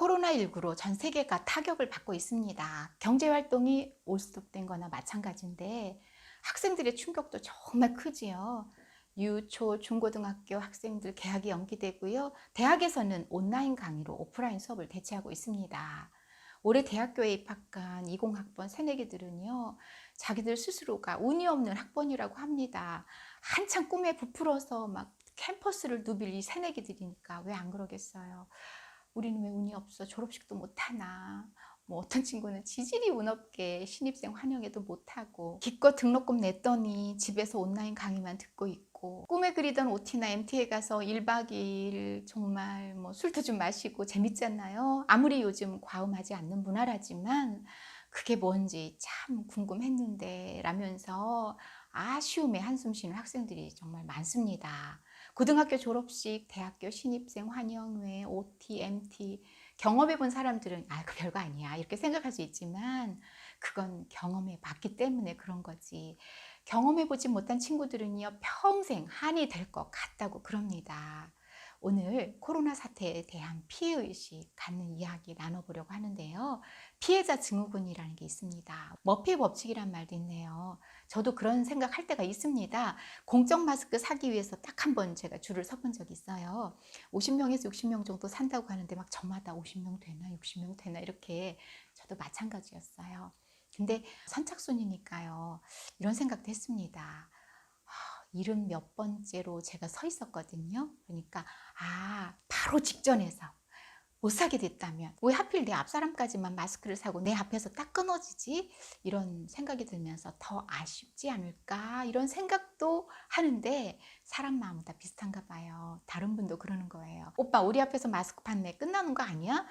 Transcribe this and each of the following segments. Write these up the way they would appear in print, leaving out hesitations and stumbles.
코로나19로 전 세계가 타격을 받고 있습니다. 경제활동이 올스톱된 거나 마찬가지인데 학생들의 충격도 정말 크지요. 초, 중고등학교 학생들 개학이 연기되고요. 대학에서는 온라인 강의로 오프라인 수업을 대체하고 있습니다. 올해 대학교에 입학한 20학번 새내기들은요, 자기들 스스로가 운이 없는 학번이라고 합니다. 한창 꿈에 부풀어서 막 캠퍼스를 누빌 이 새내기들이니까 왜 안 그러겠어요. 우리는 왜 운이 없어? 졸업식도 못하나? 뭐 어떤 친구는 지질이 운 없게 신입생 환영회도 못하고 기껏 등록금 냈더니 집에서 온라인 강의만 듣고 있고 꿈에 그리던 OT나 MT에 가서 1박 2일 정말 뭐 술도 좀 마시고 재밌잖아요. 아무리 요즘 과음하지 않는 문화라지만 그게 뭔지 참 궁금했는데 라면서 아쉬움에 한숨 쉬는 학생들이 정말 많습니다. 고등학교 졸업식, 대학교 신입생 환영회, OT, MT 경험해 본 사람들은 그 별거 아니야 이렇게 생각할 수 있지만 그건 경험해 봤기 때문에 그런 거지. 경험해 보지 못한 친구들은요 평생 한이 될 것 같다고 그럽니다. 오늘 코로나 사태에 대한 피해의식 갖는 이야기 나눠보려고 하는데요. 피해자 증후군이라는 게 있습니다. 머피 법칙이란 말도 있네요. 저도 그런 생각할 때가 있습니다. 공적 마스크 사기 위해서 딱 한 번 제가 줄을 서본 적이 있어요. 50명에서 60명 정도 산다고 하는데 막 저마다 50명 되나 60명 되나 이렇게 저도 마찬가지였어요. 근데 선착순이니까요. 이런 생각도 했습니다. 70몇 번째로 제가 서 있었거든요. 그러니까 바로 직전에서 못 사게 됐다면 왜 하필 내 앞사람까지만 마스크를 사고 내 앞에서 딱 끊어지지? 이런 생각이 들면서 더 아쉽지 않을까? 이런 생각도 하는데 사람 마음은 다 비슷한가 봐요. 다른 분도 그러는 거예요. 오빠 우리 앞에서 마스크 판매 끝나는 거 아니야?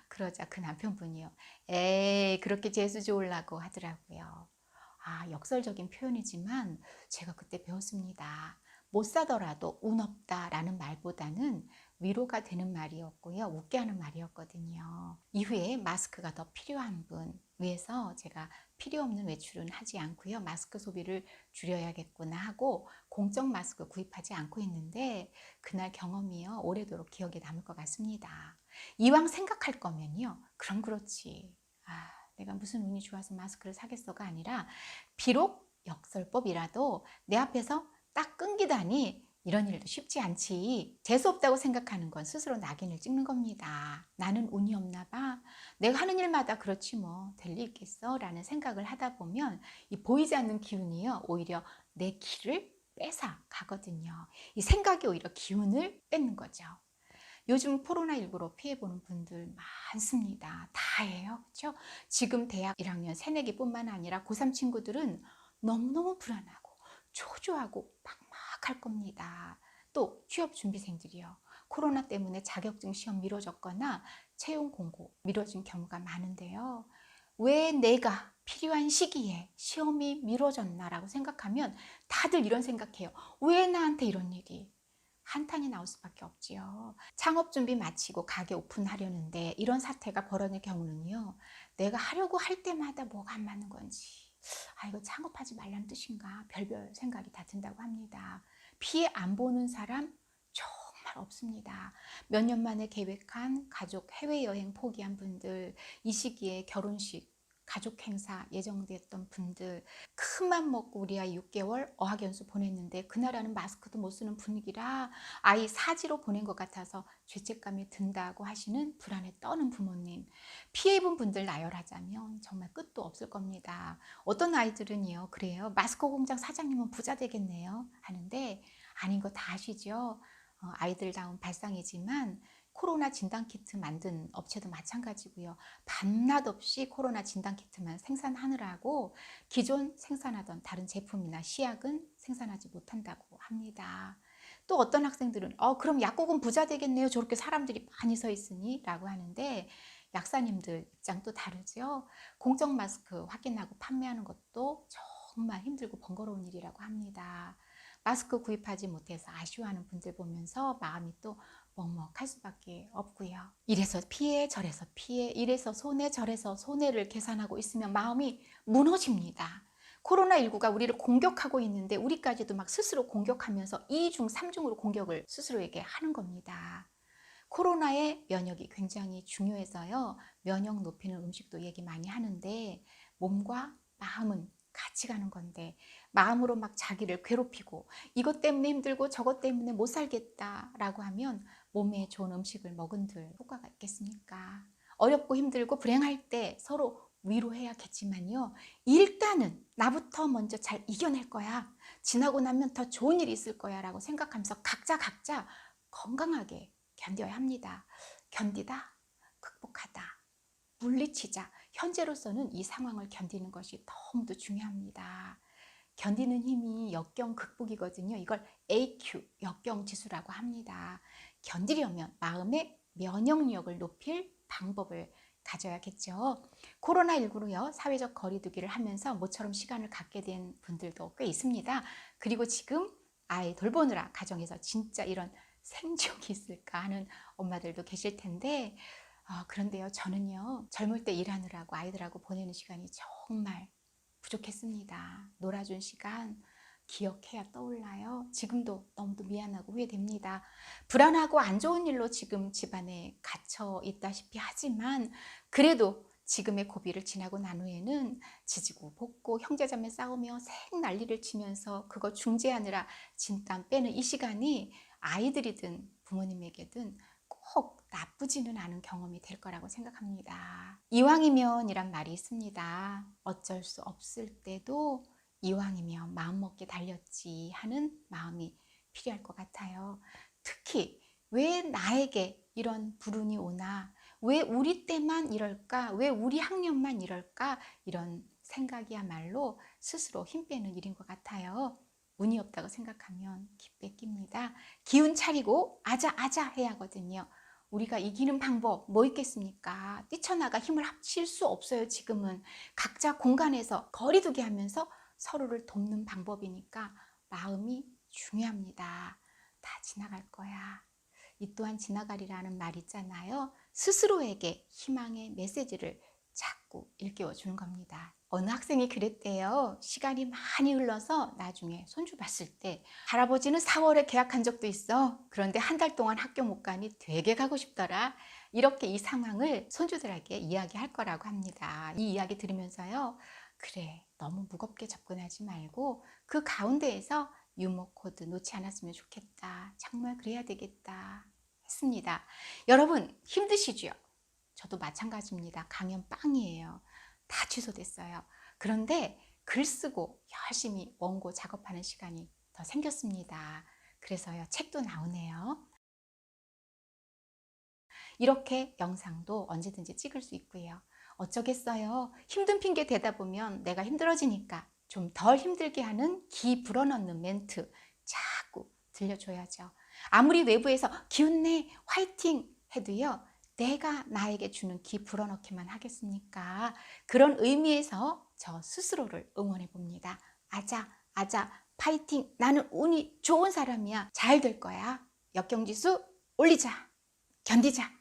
그러자 그 남편분이요. 에이 그렇게 재수 좋으려고 하더라고요. 역설적인 표현이지만 제가 그때 배웠습니다. 못 사더라도 운 없다라는 말보다는 위로가 되는 말이었고요. 웃게 하는 말이었거든요. 이후에 마스크가 더 필요한 분 위해서 제가 필요 없는 외출은 하지 않고요. 마스크 소비를 줄여야겠구나 하고 공적 마스크 구입하지 않고 있는데 그날 경험이요. 오래도록 기억에 남을 것 같습니다. 이왕 생각할 거면요. 그럼 그렇지. 내가 무슨 운이 좋아서 마스크를 사겠어가 아니라 비록 역설법이라도 내 앞에서 딱 끊기다니 이런 일도 쉽지 않지. 재수없다고 생각하는 건 스스로 낙인을 찍는 겁니다. 나는 운이 없나 봐. 내가 하는 일마다 그렇지 뭐 될 일 있겠어 라는 생각을 하다 보면 이 보이지 않는 기운이요 오히려 내 기를 뺏어 가거든요. 이 생각이 오히려 기운을 뺏는 거죠. 요즘 코로나19로 피해보는 분들 많습니다. 다예요. 그렇죠? 지금 대학 1학년 새내기뿐만 아니라 고3 친구들은 너무너무 불안하고 초조하고 막막할 겁니다. 또 취업 준비생들이요. 코로나 때문에 자격증 시험 미뤄졌거나 채용 공고 미뤄진 경우가 많은데요. 왜 내가 필요한 시기에 시험이 미뤄졌나라고 생각하면 다들 이런 생각해요. 왜 나한테 이런 일이? 한탄이 나올 수밖에 없지요. 창업 준비 마치고 가게 오픈하려는데 이런 사태가 벌어질 경우는요. 내가 하려고 할 때마다 뭐가 안 맞는 건지 이거 창업하지 말라는 뜻인가 별별 생각이 다 든다고 합니다. 피해 안 보는 사람 정말 없습니다. 몇 년 만에 계획한 가족 해외여행 포기한 분들, 이 시기에 결혼식 가족 행사 예정됐던 분들, 큰맘 먹고 우리 아이 6개월 어학연수 보냈는데 그 나라는 마스크도 못 쓰는 분위기라 아이 사지로 보낸 것 같아서 죄책감이 든다고 하시는 불안에 떠는 부모님, 피해 입은 분들 나열하자면 정말 끝도 없을 겁니다. 어떤 아이들은요 그래요. 마스크 공장 사장님은 부자 되겠네요 하는데 아닌 거 다 아시죠? 아이들다운 발상이지만 코로나 진단키트 만든 업체도 마찬가지고요. 밤낮 없이 코로나 진단키트만 생산하느라고 기존 생산하던 다른 제품이나 시약은 생산하지 못한다고 합니다. 또 어떤 학생들은 그럼 약국은 부자 되겠네요. 저렇게 사람들이 많이 서 있으니 라고 하는데 약사님들 입장도 다르죠. 공적 마스크 확인하고 판매하는 것도 정말 힘들고 번거로운 일이라고 합니다. 마스크 구입하지 못해서 아쉬워하는 분들 보면서 마음이 또 먹먹할 수밖에 없고요. 이래서 피해 저래서 피해, 이래서 손해 저래서 손해를 계산하고 있으면 마음이 무너집니다. 코로나19가 우리를 공격하고 있는데 우리까지도 막 스스로 공격하면서 2중, 3중으로 공격을 스스로에게 하는 겁니다. 코로나에 면역이 굉장히 중요해서요. 면역 높이는 음식도 얘기 많이 하는데 몸과 마음은 같이 가는 건데 마음으로 막 자기를 괴롭히고 이것 때문에 힘들고 저것 때문에 못 살겠다라고 하면 몸에 좋은 음식을 먹은들 효과가 있겠습니까? 어렵고 힘들고 불행할 때 서로 위로해야겠지만요. 일단은 나부터 먼저 잘 이겨낼 거야. 지나고 나면 더 좋은 일이 있을 거야 라고 생각하면서 각자 건강하게 견뎌야 합니다. 견디다, 극복하다, 물리치자. 현재로서는 이 상황을 견디는 것이 너무도 중요합니다. 견디는 힘이 역경 극복이거든요. 이걸 AQ, 역경 지수라고 합니다. 견디려면 마음의 면역력을 높일 방법을 가져야겠죠. 코로나19로요, 사회적 거리두기를 하면서 모처럼 시간을 갖게 된 분들도 꽤 있습니다. 그리고 지금 아이 돌보느라 가정에서 진짜 이런 생존이 있을까 하는 엄마들도 계실 텐데, 그런데요, 저는요, 젊을 때 일하느라고 아이들하고 보내는 시간이 정말 부족했습니다. 놀아준 시간 기억해야 떠올라요. 지금도 너무도 미안하고 후회됩니다. 불안하고 안 좋은 일로 지금 집안에 갇혀 있다시피 하지만 그래도 지금의 고비를 지나고 난 후에는 지지고 볶고 형제자매 싸우며 생 난리를 치면서 그거 중재하느라 진땀 빼는 이 시간이 아이들이든 부모님에게든 꼭 나쁘지는 않은 경험이 될 거라고 생각합니다. 이왕이면 이란 말이 있습니다. 어쩔 수 없을 때도 이왕이면 마음먹게 달렸지 하는 마음이 필요할 것 같아요. 특히 왜 나에게 이런 불운이 오나, 왜 우리 때만 이럴까, 왜 우리 학년만 이럴까, 이런 생각이야말로 스스로 힘 빼는 일인 것 같아요. 운이 없다고 생각하면 기 뺏깁니다. 기운 차리고 아자 해야 하거든요. 우리가 이기는 방법 뭐 있겠습니까? 뛰쳐나가 힘을 합칠 수 없어요. 지금은 각자 공간에서 거리두기 하면서 서로를 돕는 방법이니까 마음이 중요합니다. 다 지나갈 거야. 이 또한 지나가리라는 말 있잖아요. 스스로에게 희망의 메시지를 자꾸 일깨워 주는 겁니다. 어느 학생이 그랬대요. 시간이 많이 흘러서 나중에 손주 봤을 때 할아버지는 4월에 계약한 적도 있어. 그런데 한 달 동안 학교 못 가니 되게 가고 싶더라. 이렇게 이 상황을 손주들에게 이야기할 거라고 합니다. 이 이야기 들으면서요. 그래, 너무 무겁게 접근하지 말고 그 가운데에서 유머 코드 놓지 않았으면 좋겠다. 정말 그래야 되겠다 했습니다. 여러분 힘드시죠? 저도 마찬가지입니다. 강연 빵이에요. 다 취소됐어요. 그런데 글 쓰고 열심히 원고 작업하는 시간이 더 생겼습니다. 그래서요, 책도 나오네요. 이렇게 영상도 언제든지 찍을 수 있고요. 어쩌겠어요. 힘든 핑계 대다 보면 내가 힘들어지니까 좀 덜 힘들게 하는 기 불어넣는 멘트 자꾸 들려줘야죠. 아무리 외부에서 기운내, 화이팅 해도요. 내가 나에게 주는 기 불어넣기만 하겠습니까? 그런 의미에서 저 스스로를 응원해 봅니다. 아자, 파이팅. 나는 운이 좋은 사람이야. 잘 될 거야. 역경지수 올리자. 견디자.